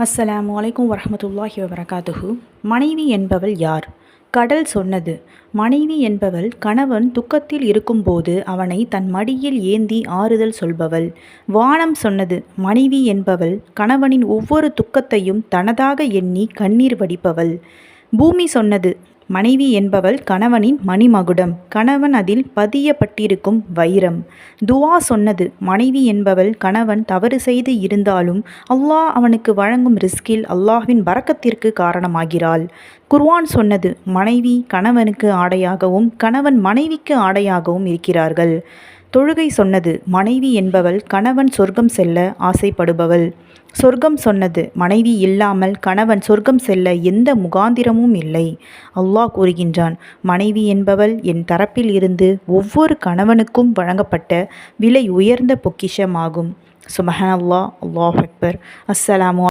அஸ்ஸலாமு அலைக்கும் வரஹ்மத்துல்லாஹி வபரகாத்துஹு. மனைவி என்பவள் யார்? கடல் சொன்னது, மனைவி என்பவள் கணவன் துக்கத்தில் இருக்கும்போது அவனை தன் மடியில் ஏந்தி ஆறுதல் சொல்பவள். வானம் சொன்னது, மனைவி என்பவள் கணவனின் ஒவ்வொரு துக்கத்தையும் தனதாக எண்ணி கண்ணீர் வடிப்பவள். பூமி சொன்னது, மனைவி என்பவள் கணவனின் மணிமகுடம், கணவன் அதில் பதியப்பட்டிருக்கும் வைரம். துவா சொன்னது, மனைவி என்பவள் கணவன் தவறு செய்து இருந்தாலும் அல்லாஹ் அவனுக்கு வழங்கும் ரிஸ்கில் அல்லாஹ்வின் பரக்கத்திற்கு காரணமாகிறாள். குர்ஆன் சொன்னது, மனைவி கணவனுக்கு ஆடையாகவும் கணவன் மனைவிக்கு ஆடையாகவும் இருக்கிறார்கள். தொழுகை சொன்னது, மனைவி என்பவள் கணவன் சொர்க்கம் செல்ல ஆசைப்படுபவள். சொர்க்கம் சொன்னது, மனைவி இல்லாமல் கணவன் சொர்க்கம் செல்ல எந்த முகாந்திரமும் இல்லை. அல்லாஹ் கூறுகின்றான், மனைவி என்பவள் என் தரப்பில் இருந்து ஒவ்வொரு கணவனுக்கும் வழங்கப்பட்ட விலை உயர்ந்த பொக்கிஷமாகும். சுப்ஹானல்லாஹ், அல்லாஹ் அக்பர். அஸ்ஸலாமு